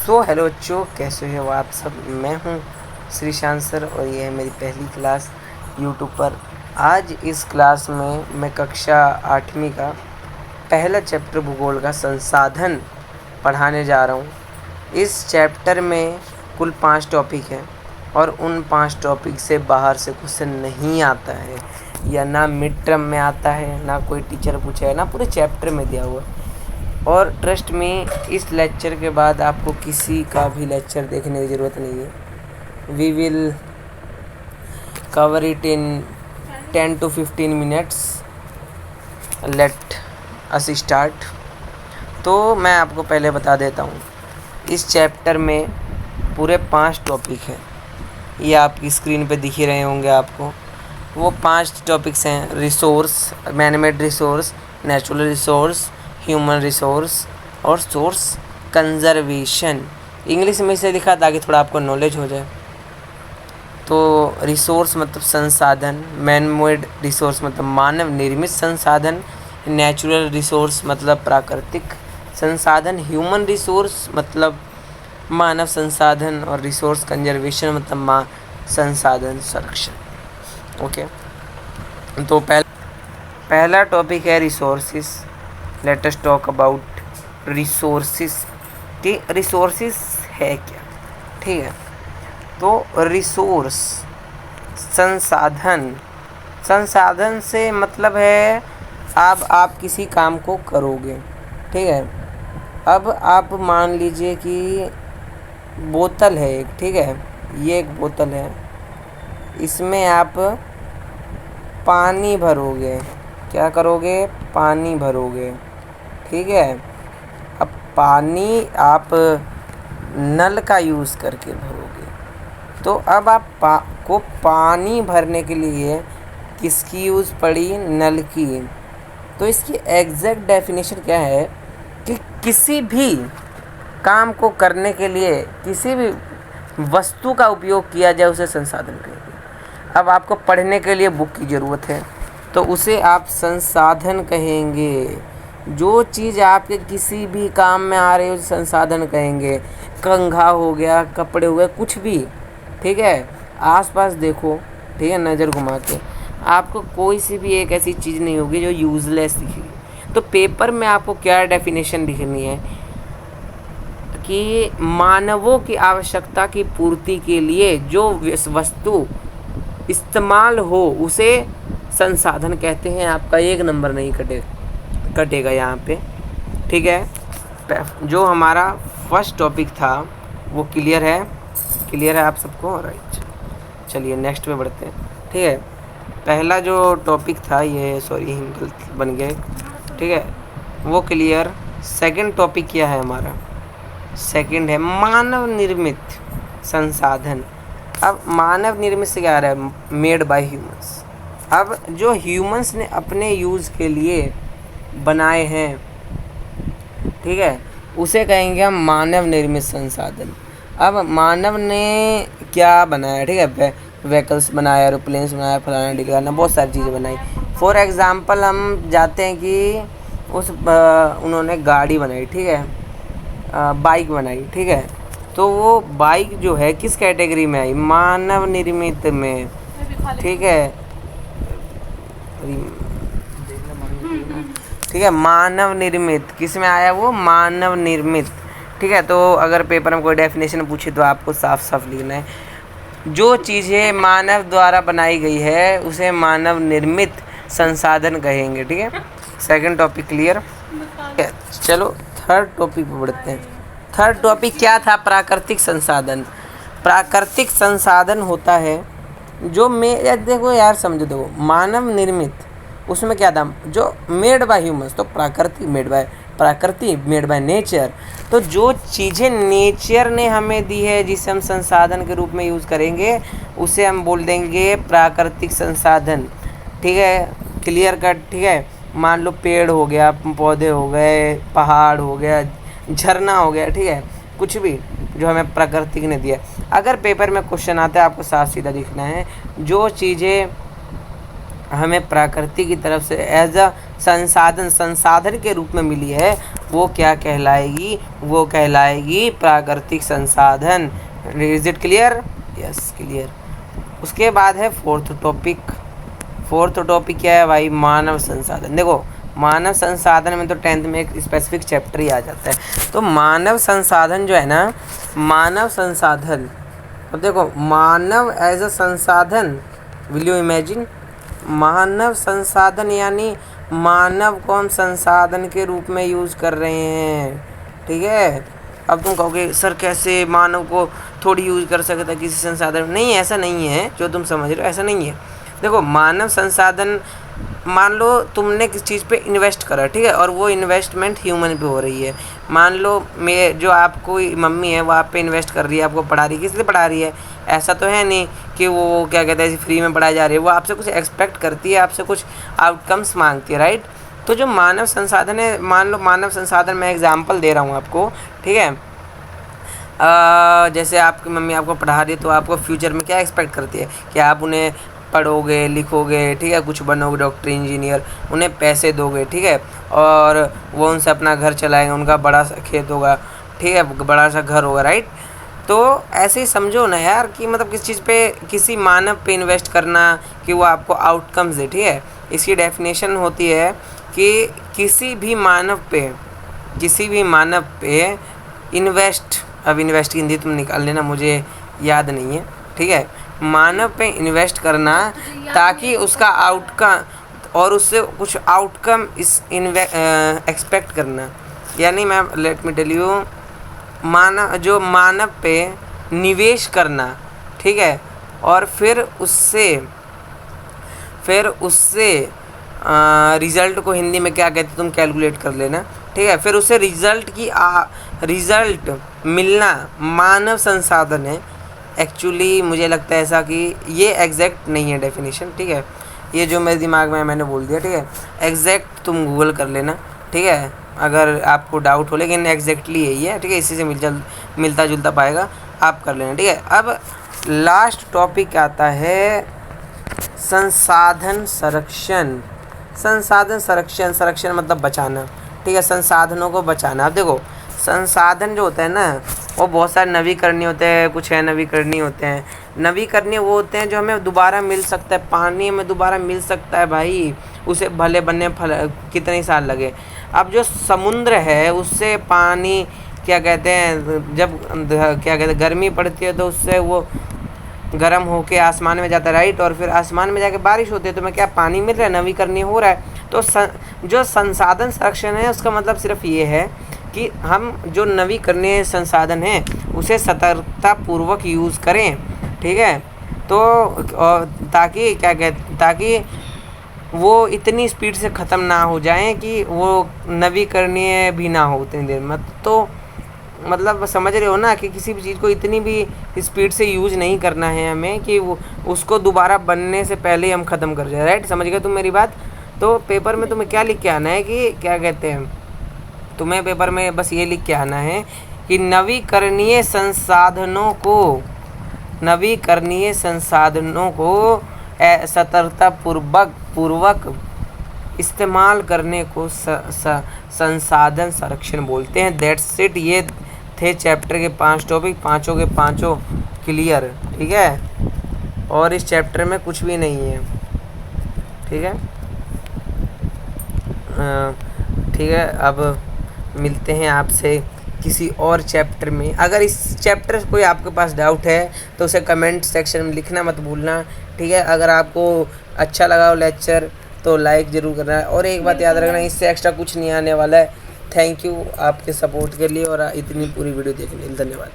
Hello बच्चों, कैसे हो आप सब। मैं हूं श्रीशांत सर और ये है मेरी पहली क्लास यूट्यूब पर। आज इस क्लास में मैं कक्षा 8वीं का पहला चैप्टर भूगोल का संसाधन पढ़ाने जा रहा हूं। इस चैप्टर में कुल 5 टॉपिक हैं और उन 5 टॉपिक से बाहर से क्वेश्चन नहीं आता है, या ना मिड टर्म में आता है, ना कोई टीचर पूछा है, ना पूरे चैप्टर में दिया हुआ है। और ट्रस्ट में इस लेक्चर के बाद आपको किसी का भी लेक्चर देखने की ज़रूरत नहीं है। We will cover it in 10 to 15 minutes. Let us start. तो मैं आपको पहले बता देता हूँ, इस चैप्टर में पूरे 5 टॉपिक हैं। ये आपकी स्क्रीन पे दिख ही रहे होंगे आपको। वो 5 टॉपिक्स हैं: resource, manmade resource, natural resource, human resource और सोर्स कंजर्वेशन। इंग्लिश में इसे लिखा ताकि थोड़ा आपको नॉलेज हो जाए। तो रिसोर्स मतलब संसाधन, मैनमेड रिसोर्स मतलब मानव निर्मित संसाधन, नेचुरल रिसोर्स मतलब प्राकृतिक संसाधन, ह्यूमन रिसोर्स मतलब मानव संसाधन और रिसोर्स कंजर्वेशन मतलब संसाधन संरक्षण। ओके, तो पहला टॉपिक है resources. Let us talk about resources कि रिसोर्सिस है क्या। ठीक है, तो रिसोर्स संसाधन, संसाधन से मतलब है अब आप किसी काम को करोगे। ठीक है, अब आप मान लीजिए कि बोतल है एक, ठीक है, ये एक बोतल है, इसमें आप पानी भरोगे। क्या करोगे? पानी भरोगे। ठीक है, अब पानी आप नल का यूज़ करके भरोगे। तो अब आप को पानी भरने के लिए किसकी यूज़ पड़ी? नल की। तो इसकी एग्जैक्ट डेफिनेशन क्या है कि किसी भी काम को करने के लिए किसी भी वस्तु का उपयोग किया जाए उसे संसाधन कहेंगे। अब आपको पढ़ने के लिए बुक की ज़रूरत है तो उसे आप संसाधन कहेंगे। जो चीज़ आपके किसी भी काम में आ रही है उसे संसाधन कहेंगे। कंघा हो गया, कपड़े हो गए, कुछ भी। ठीक है, आसपास देखो, ठीक है, नज़र घुमा के आपको कोई सी भी एक ऐसी चीज़ नहीं होगी जो यूज़लेस दिखेगी। तो पेपर में आपको क्या डेफिनेशन लिखनी है कि मानवों की आवश्यकता की पूर्ति के लिए जो वस्तु इस्तेमाल हो उसे संसाधन कहते हैं। आपका 1 नंबर नहीं कटेगा यहाँ पे। ठीक है, जो हमारा फर्स्ट टॉपिक था वो क्लियर है आप सबको? राइट, चलिए नेक्स्ट पे बढ़ते हैं। ठीक है, पहला जो टॉपिक था ये, सॉरी गलत बन गया, ठीक है, वो क्लियर। सेकंड टॉपिक क्या है हमारा? सेकंड है मानव निर्मित संसाधन। अब मानव निर्मित से क्या आ रहा है? Made by humans. अब जो ह्यूमंस ने अपने यूज़ के लिए बनाए हैं, ठीक है, उसे कहेंगे हम मानव निर्मित संसाधन। अब मानव ने क्या बनाया? ठीक है, व्हीकल्स बनाया, एरोप्लेन्स बनाया, फलाना ढिकाना, बहुत सारी चीज़ें बनाई। फॉर एग्ज़ाम्पल हम जाते हैं कि उन्होंने गाड़ी बनाई, ठीक है, बाइक बनाई, ठीक है, तो वो बाइक जो है किस कैटेगरी में आई? मानव निर्मित में। ठीक है, ठीक है, मानव निर्मित किस में आया? वो मानव निर्मित। ठीक है, तो अगर पेपर में कोई डेफिनेशन पूछे तो आपको साफ साफ लिखना है, जो चीज़ें मानव द्वारा बनाई गई है उसे मानव निर्मित संसाधन कहेंगे। ठीक है, सेकंड टॉपिक क्लियर। चलो थर्ड टॉपिक पर बढ़ते हैं। थर्ड टॉपिक क्या था? प्राकृतिक संसाधन। प्राकृतिक संसाधन होता है जो देखो यार, समझो, देखो, मानव निर्मित उसमें क्या था? जो मेड बाय ह्यूमंस, तो प्रकृति मेड बाय नेचर। तो जो चीज़ें नेचर ने हमें दी है जिसे हम संसाधन के रूप में यूज़ करेंगे उसे हम बोल देंगे प्राकृतिक संसाधन। ठीक है, क्लियर कट। ठीक है, मान लो पेड़ हो गया, पौधे हो गए, पहाड़ हो गया, झरना हो गया, ठीक है, कुछ भी जो हमें प्रकृति ने दिया। अगर पेपर में क्वेश्चन आता है आपको साफ सीधा लिखना है, जो चीज़ें हमें प्रकृति की तरफ से एज अ संसाधन के रूप में मिली है, वो क्या कहलाएगी? वो कहलाएगी प्राकृतिक संसाधन। Is it clear? Yes clear. उसके बाद है फोर्थ टॉपिक क्या है भाई? मानव संसाधन। देखो मानव संसाधन में तो 10th में एक स्पेसिफिक चैप्टर ही आ जाता है। तो मानव संसाधन जो है ना, मानव संसाधन, अब देखो मानव एज अ संसाधन, विल यू इमेजिन? मानव संसाधन यानी मानव को हम संसाधन के रूप में यूज़ कर रहे हैं, ठीक है। अब तुम कहोगे सर कैसे मानव को थोड़ी यूज़ कर सकता है किसी संसाधन? नहीं, ऐसा नहीं है जो तुम समझ रहे हो, ऐसा नहीं है। देखो मानव संसाधन, मान लो तुमने किसी चीज़ पे इन्वेस्ट करा, ठीक है, और वो इन्वेस्टमेंट ह्यूमन पे हो रही है। मान लो मैं जो आपको मम्मी है वो आप पे इन्वेस्ट कर रही है, आपको पढ़ा रही है, किस लिए पढ़ा रही है? ऐसा तो है नहीं कि वो क्या कहते हैं फ्री में पढ़ाई जा रही है, वो आपसे कुछ एक्सपेक्ट करती है, आपसे कुछ आउटकम्स मांगती है, राइट। तो जो मानव संसाधन है, मान लो मानव संसाधन, मैं एग्जाम्पल दे रहा हूँ आपको, ठीक है। जैसे आपकी मम्मी आपको पढ़ा रही है तो आपको फ्यूचर में क्या एक्सपेक्ट करती है कि आप उन्हें पढ़ोगे, लिखोगे, ठीक है, कुछ बनोगे, डॉक्टर, इंजीनियर, उन्हें पैसे दोगे, ठीक है, और वो उनसे अपना घर चलाएंगे, उनका बड़ा सा खेत होगा, ठीक है, बड़ा सा घर होगा, राइट। तो ऐसे ही समझो ना यार कि मतलब किसी चीज़ पे, किसी मानव पे इन्वेस्ट करना कि वो आपको आउटकम्स दे, ठीक है। इसकी डेफिनेशन होती है कि किसी भी मानव पे इन्वेस्ट, अब इन्वेस्ट की हिंदी तुम निकाल लेना, मुझे याद नहीं है, ठीक है। मानव पे इन्वेस्ट करना ताकि उसका आउटकम और उससे कुछ आउटकम एक्सपेक्ट करना, यानी मैं लेट मी टेल यू, मानव पे निवेश करना, ठीक है, और फिर उससे रिज़ल्ट को हिंदी में क्या कहते हैं तुम कैलकुलेट कर लेना, ठीक है। फिर उससे रिज़ल्ट मिलना मानव संसाधन है। एक्चुअली मुझे लगता है ऐसा कि ये एग्जैक्ट नहीं है डेफिनेशन, ठीक है, ये जो मेरे दिमाग में मैंने बोल दिया, ठीक है। एग्जैक्ट तुम गूगल कर लेना, ठीक है, अगर आपको डाउट हो, लेकिन एग्जैक्टली यही है, ठीक है, इसी से मिलता जुलता पाएगा, आप कर लेना, ठीक है। अब लास्ट टॉपिक आता है संसाधन संरक्षण। संरक्षण मतलब बचाना, ठीक है, संसाधनों को बचाना। अब देखो संसाधन जो होता है ना, वो बहुत सारे नवीकरणीय होते हैं, कुछ है नवीकरणीय होते हैं। नवीकरणीय वो होते हैं जो हमें दोबारा मिल सकता है, पानी में दोबारा मिल सकता है भाई, उसे भले बनने कितने ही साल लगे। अब जो समुद्र है उससे पानी क्या कहते हैं, जब क्या कहते हैं गर्मी पड़ती है तो उससे वो गर्म होके आसमान में जाता है, राइट, और फिर आसमान में जाके बारिश होती है, तो मैं क्या पानी मिल रहा है, नवीकरणीय हो रहा है। तो जो संसाधन संरक्षण है उसका मतलब सिर्फ ये है कि हम जो नवीकरणीय संसाधन हैं उसे सतर्कतापूर्वक यूज़ करें, ठीक है। तो ताकि क्या कहते, ताकि वो इतनी स्पीड से ख़त्म ना हो जाएं कि वो नवीकरणीय भी ना हो उतनी देर में। तो मतलब समझ रहे हो ना कि किसी भी चीज़ को इतनी भी स्पीड से यूज़ नहीं करना है हमें कि वो उसको दोबारा बनने से पहले ही हम ख़त्म कर जाए, राइट। समझ गए तुम मेरी बात? तो पेपर में तुम्हें क्या लिख के आना है कि क्या कहते हैं, तुम्हें पेपर में बस ये लिख के आना है कि नवीकरणीय संसाधनों को सतर्कतापूर्वक इस्तेमाल करने को संसाधन संरक्षण बोलते हैं। That's it. ये थे चैप्टर के 5 टॉपिक, पाँचों के पाँचों क्लियर, ठीक है। और इस चैप्टर में कुछ भी नहीं है, ठीक है। ठीक है, अब मिलते हैं आपसे किसी और चैप्टर में। अगर इस चैप्टर से कोई आपके पास डाउट है तो उसे कमेंट सेक्शन में लिखना मत भूलना, ठीक है। अगर आपको अच्छा लगा हो लेक्चर तो लाइक ज़रूर करना है। और एक बात याद रखना, इससे एक्स्ट्रा कुछ नहीं आने वाला है। थैंक यू आपके सपोर्ट के लिए और इतनी पूरी वीडियो देखने के लिए धन्यवाद।